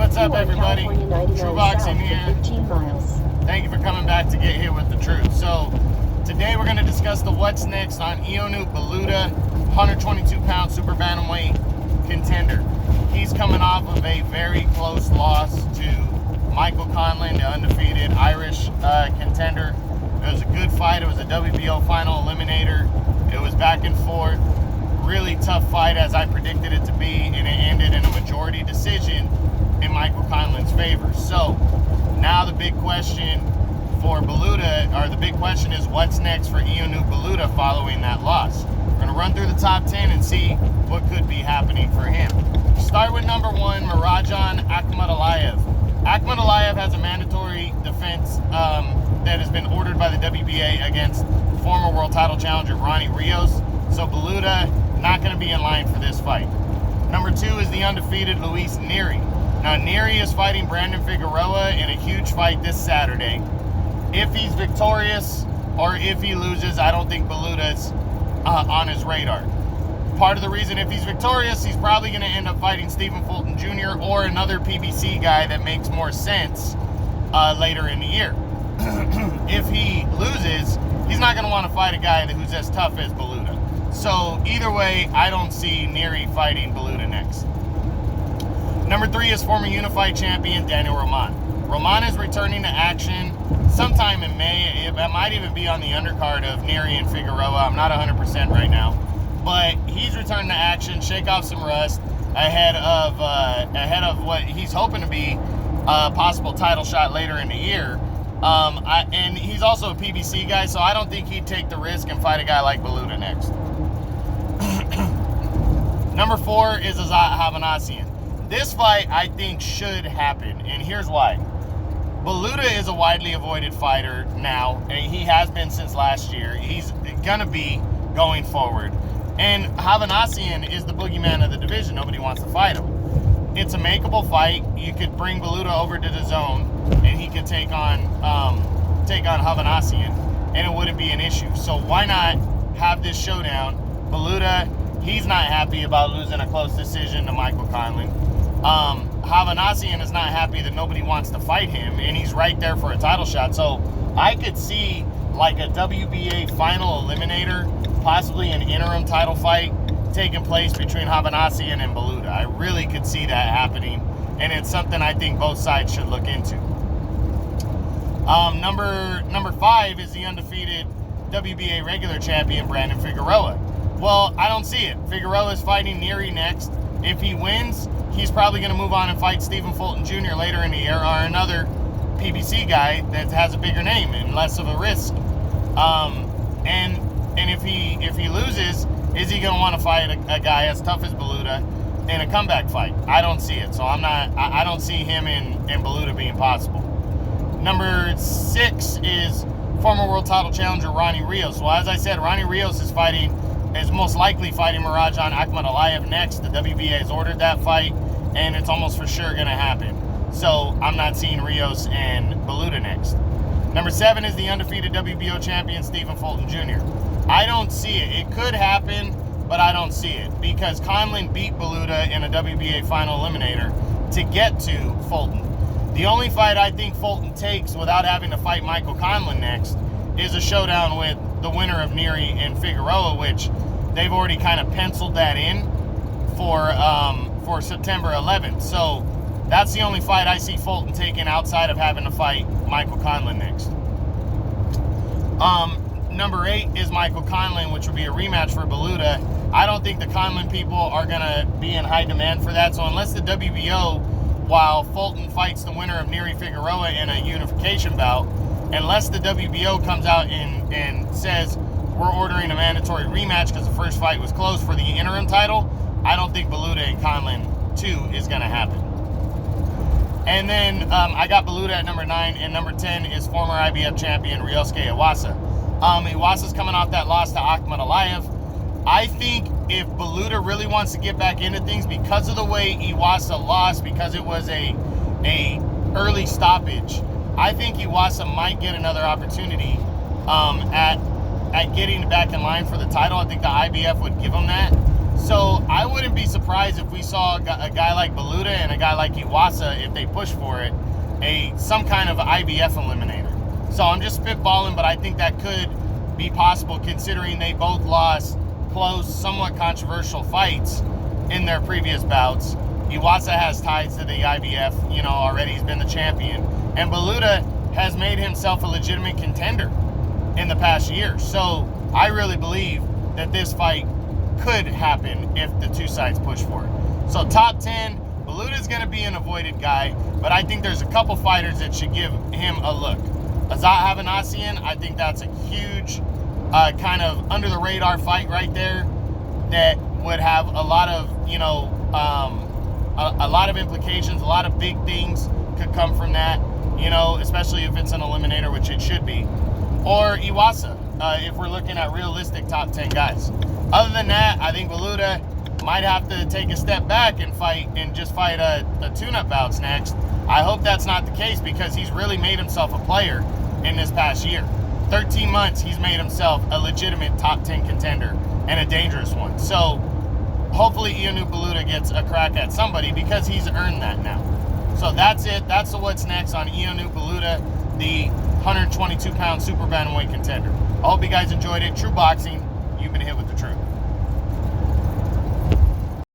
What's up, everybody? True Boxing here. 15 miles. Thank you for coming back to get hit with the truth. So, today we're going to discuss the what's next on Ionut Baluta, 122-pound super bantamweight contender. He's coming off of a very close loss to Michael Conlan, the undefeated Irish contender. It was a good fight. It was a WBO final eliminator. It was back and forth. Really tough fight, as I predicted it to be, and it ended in a majority decision in Michael Conlan's favor. So now the big question for Baluta, or the big question is what's next for Ionut Baluta following that loss. We're going to run through the top 10 and see what could be happening for him. Start with number 1, Mirajan Akhmadaliev. Akhmadaliev has a mandatory defense that has been ordered by the WBA against former world title challenger Ronnie Rios. So Baluta not going to be in line for this fight. Number 2 is the undefeated Luis Nery. Now Nery is fighting Brandon Figueroa in a huge fight this Saturday. If he's victorious or if he loses, I don't think Baluta's on his radar. Part of the reason, if he's victorious, he's probably going to end up fighting Stephen Fulton Jr. or another PBC guy that makes more sense later in the year. If he loses, he's not going to want to fight a guy who's as tough as Baluta. So either way, I don't see Nery fighting Baluta next. Number 3 is former unified champion Daniel Roman. Roman is returning to action sometime in May. It might even be on the undercard of Nery and Figueroa. I'm not 100% right now. But he's returning to action, shake off some rust ahead of what he's hoping to be a possible title shot later in the year. And he's also a PBC guy, so I don't think he'd take the risk and fight a guy like Baluta next. Number 4 is Azat Havanasian. This fight, I think, should happen, and here's why. Baluta is a widely avoided fighter now, and he has been since last year. He's going to be going forward. And Havanasian is the boogeyman of the division. Nobody wants to fight him. It's a makeable fight. You could bring Baluta over to the zone, and he could take on Havanasian, and it wouldn't be an issue. So why not have this showdown? Baluta, he's not happy about losing a close decision to Michael Conlan. Havanasian is not happy that nobody wants to fight him, and he's right there for a title shot. So I could see like a WBA final eliminator, possibly an interim title fight taking place between Havanasian and Baluta. I really could see that happening, and it's something I think both sides should look into. Number 5 is the undefeated WBA regular champion Brandon Figueroa. Well, I don't see it. Figueroa is fighting Nery next. If he wins, he's probably going to move on and fight Stephen Fulton Jr. later in the year, or another PBC guy that has a bigger name and less of a risk. And if he loses, is he going to want to fight a guy as tough as Baluta in a comeback fight? I don't see it. So I don't see him and Baluta being possible. Number 6 is former world title challenger Ronnie Rios. Well, as I said, Ronnie Rios is most likely fighting Mirajan Akhmadaliev next. The WBA has ordered that fight, and it's almost for sure going to happen. So I'm not seeing Rios and Baluta next. Number 7 is the undefeated WBO champion Stephen Fulton Jr. I don't see it. It could happen, but I don't see it, because Conlan beat Baluta in a WBA final eliminator to get to Fulton. The only fight I think Fulton takes without having to fight Michael Conlan next is a showdown with the winner of Nery and Figueroa, which they've already kind of penciled that in for September 11th. So that's the only fight I see Fulton taking outside of having to fight Michael Conlan next. Number 8 is Michael Conlan, which would be a rematch for Baluta. I don't think the Conlan people are going to be in high demand for that. So unless the WBO, while Fulton fights the winner of Nery Figueroa in a unification bout, unless the WBO comes out and says we're ordering a mandatory rematch because the first fight was close for the interim title, I don't think Baluta and Conlan 2 is going to happen. And then I got Baluta at number 9, and number 10 is former IBF champion Ryosuke Iwasa. Iwasa's coming off that loss to Akhmadaliev. I think if Baluta really wants to get back into things, because of the way Iwasa lost, because it was a early stoppage, I think Iwasa might get another opportunity at getting back in line for the title. I think the IBF would give him that. So I wouldn't be surprised if we saw a guy like Baluta and a guy like Iwasa, if they push for it, some kind of IBF eliminator. So I'm just spitballing, but I think that could be possible considering they both lost close, somewhat controversial fights in their previous bouts. Iwasa has ties to the IBF, you know, already. He's been the champion. And Baluta has made himself a legitimate contender in the past year. So I really believe that this fight could happen if the two sides push for it. So top 10, Baluta's going to be an avoided guy, but I think there's a couple fighters that should give him a look. Azat Havanassian, I think that's a huge kind of under the radar fight right there that would have a lot of, you know, a lot of implications, a lot of big things could come from that, you know, especially if it's an eliminator, which it should be. Or Iwasa, if we're looking at realistic top 10 guys. Other than that, I think Baluta might have to take a step back and just fight a tune-up bouts next. I hope that's not the case because he's really made himself a player in this past year. 13 months, he's made himself a legitimate top 10 contender and a dangerous one. So hopefully Ionut Baluta gets a crack at somebody because he's earned that now. So that's it. That's the what's next on Ionut Baluta, the 122-pound super bantamweight contender. I hope you guys enjoyed it. True Boxing, you've been hit with the truth.